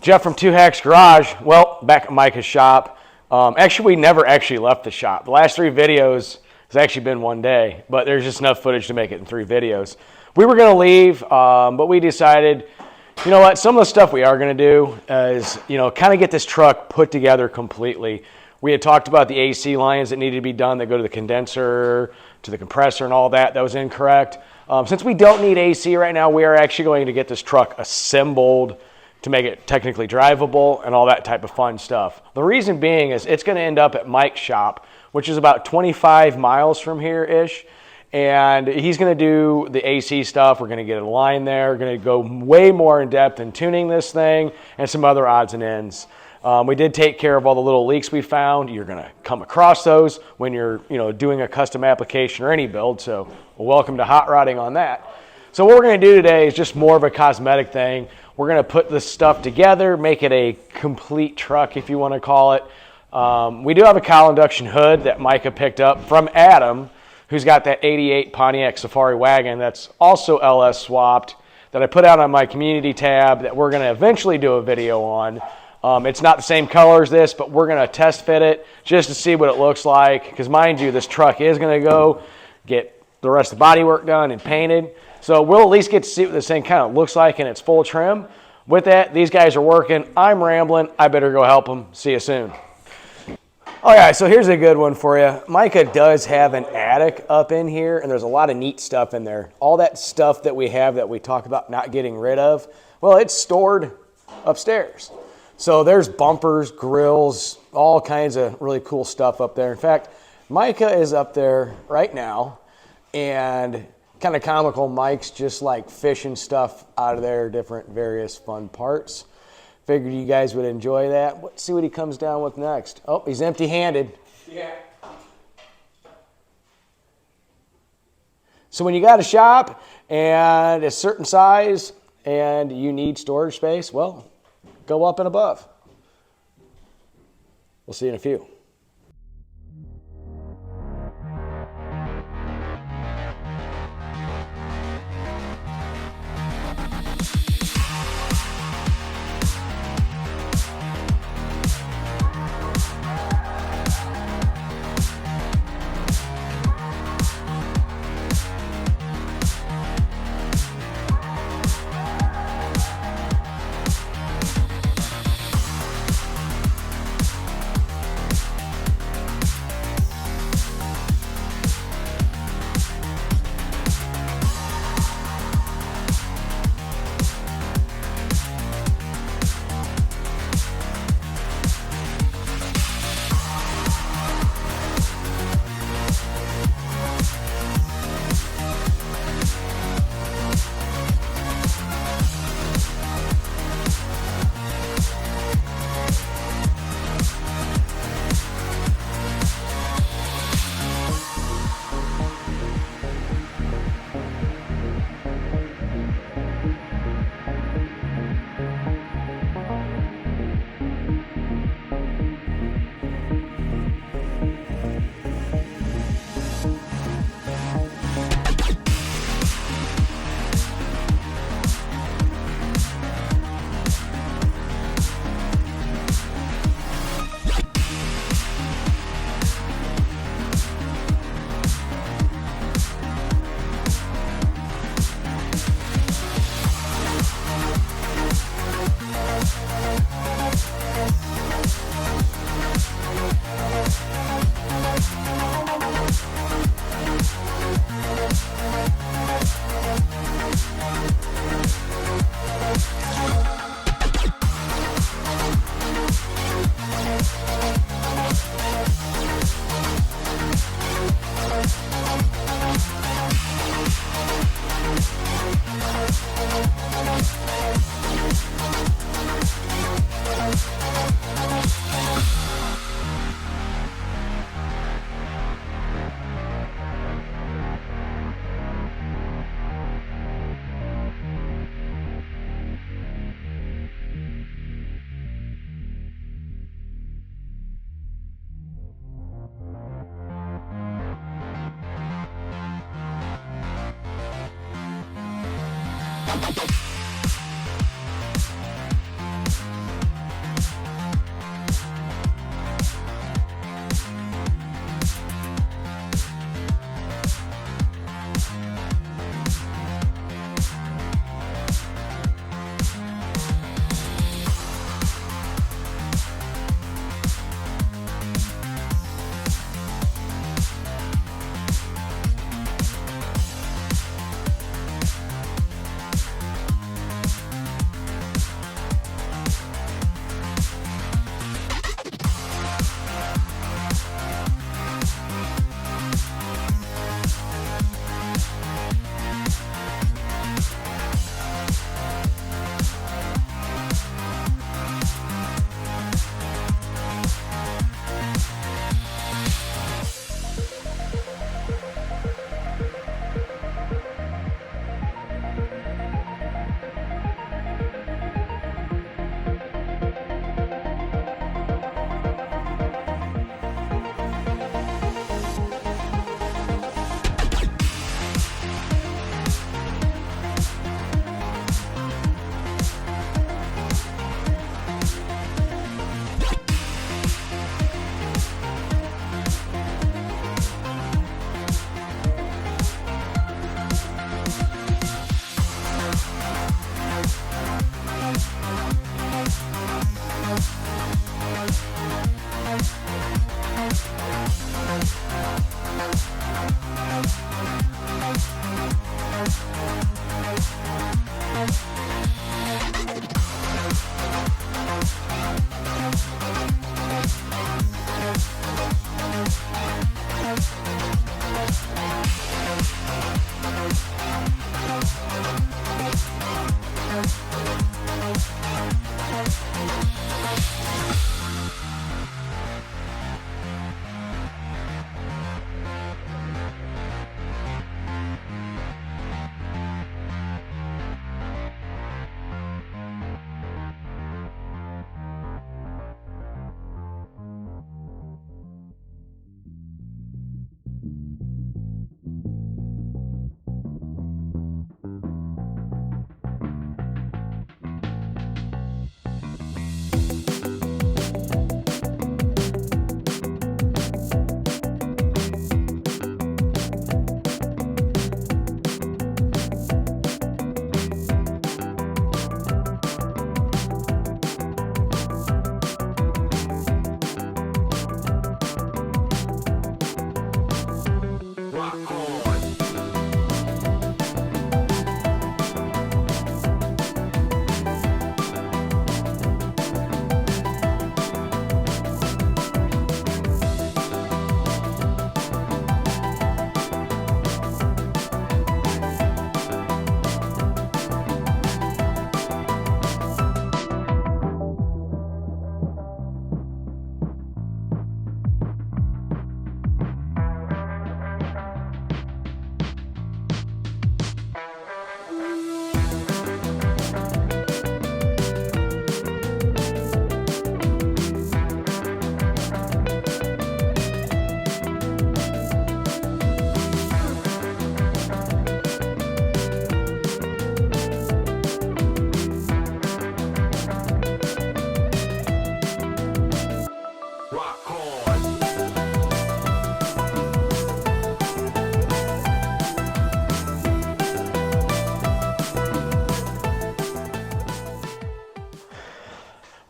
Jeff from Two Hacks Garage. Well, back at Micah's shop. Actually, we never actually left the shop. The last 3 videos has actually been one day, but there's just enough footage to make it in 3 videos. We were going to leave, but we decided, you know what, some of the stuff we are going to do is, kind of get this truck put together completely. We had talked about the AC lines that needed to be done that go to the condenser, to the compressor and all that. That was incorrect. Since we don't need AC right now, we are actually going to get this truck assembled to make it technically drivable and all that type of fun stuff. The reason being is it's going to end up at Mike's shop, which is about 25 miles from here-ish, and he's going to do the AC stuff. We're going to get a line there. We're going to go way more in depth in tuning this thing and some other odds and ends. We did take care of all the little leaks we found. You're going to come across those when you're doing a custom application or any build, so welcome to hot rodding on that. So what we're going to do today is just more of a cosmetic thing. We're going to put this stuff together, make it a complete truck, if you want to call it. We do have a cowl induction hood that Micah picked up from Adam, who's got that 88 Pontiac Safari wagon that's also LS swapped, that I put out on my community tab that we're going to eventually do a video on. It's not the same color as this, but we're going to test fit it just to see what it looks like. Because mind you, this truck is going to go get the rest of the body work done and painted. So we'll at least get to see what this thing kind of looks like in its full trim. With that, these guys are working. I'm rambling. I better go help them. See you soon. All right, so here's a good one for you. Micah does have an attic up in here, and there's a lot of neat stuff in there. All that stuff that we have that we talk about not getting rid of, well, it's stored upstairs. So there's bumpers, grills, all kinds of really cool stuff up there. In fact, Micah is up there right now, and kind of comical, Mike's just like fishing stuff out of there, different various fun parts. Figured you guys would enjoy that. Let's see what he comes down with next. Oh, he's empty-handed. Yeah. So when you got a shop and a certain size and you need storage space, well, go up and above. We'll see you in a few.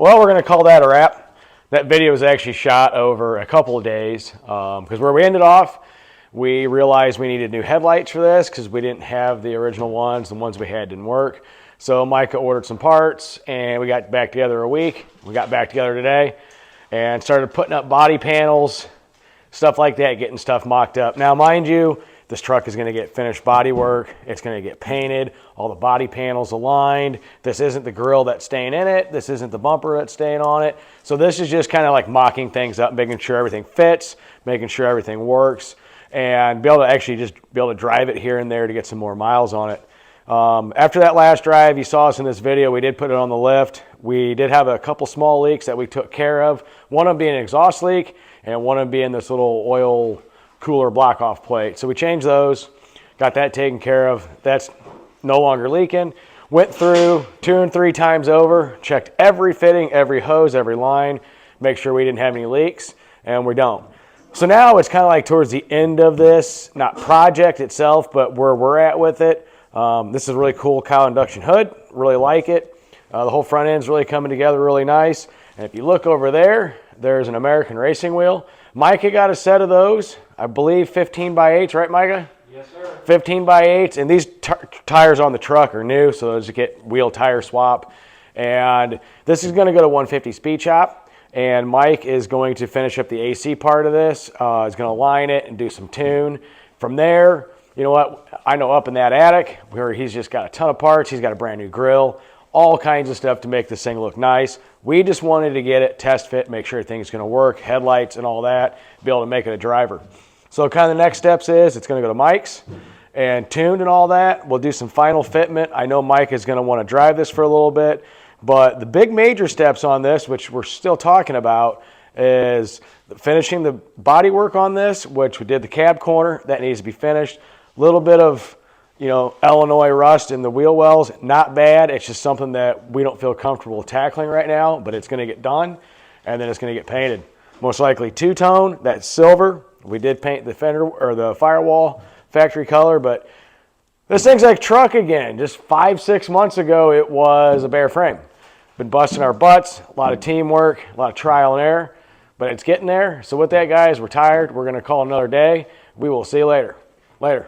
Well, we're going to call that a wrap. That video was actually shot over a couple of days because where we ended off, we realized we needed new headlights for this because we didn't have the original ones. The ones we had didn't work. So Micah ordered some parts and we got back together a week. We got back together today and started putting up body panels, stuff like that, getting stuff mocked up. Now, mind you, this truck is going to get finished body work. It's going to get painted, all the body panels aligned. This isn't the grill that's staying in it. This isn't the bumper that's staying on it. So this is just kind of like mocking things up, making sure everything fits, making sure everything works, and be able to actually just be able to drive it here and there to get some more miles on it. After that last drive, you saw us in this video, we did put it on the lift. We did have a couple small leaks that we took care of. One of them being an exhaust leak and one of them being this little oil cooler block off plate. So we changed those, got that taken care of. That's no longer leaking. Went through 2 and 3 times over, checked every fitting, every hose, every line, make sure we didn't have any leaks, and we don't. So now it's kind of like towards the end of this, not project itself, but where we're at with it. This is a really cool cowl induction hood, really like it. The whole front end's really coming together really nice. And if you look over there, there's an American racing wheel. Micah got a set of those, I believe 15 by 8s, right, Micah? Yes, sir. 15 by 8s, and these tires on the truck are new, so those get wheel tire swap. And this is going to go to 150 Speed Shop, and Mike is going to finish up the AC part of this. He's going to line it and do some tune. From there, you know what, I know up in that attic where he's just got a ton of parts, he's got a brand new grill, all kinds of stuff to make this thing look nice. We just wanted to get it, test fit, make sure everything's going to work, headlights and all that, be able to make it a driver. So kind of the next steps is it's going to go to Mike's and tuned and all that. We'll do some final fitment. I know Mike is going to want to drive this for a little bit, but the big major steps on this, which we're still talking about, is finishing the body work on this, which we did the cab corner. That needs to be finished. A little bit of, you know, Illinois rust in the wheel wells, not bad. It's just something that we don't feel comfortable tackling right now, but it's going to get done, and then it's going to get painted. Most likely two-tone, that's silver. We did paint the fender or the firewall factory color, but this thing's like truck again. Just 5-6 months ago, it was a bare frame. Been busting our butts, a lot of teamwork, a lot of trial and error, but it's getting there. So with that, guys, we're tired. We're going to call another day. We will see you later. Later.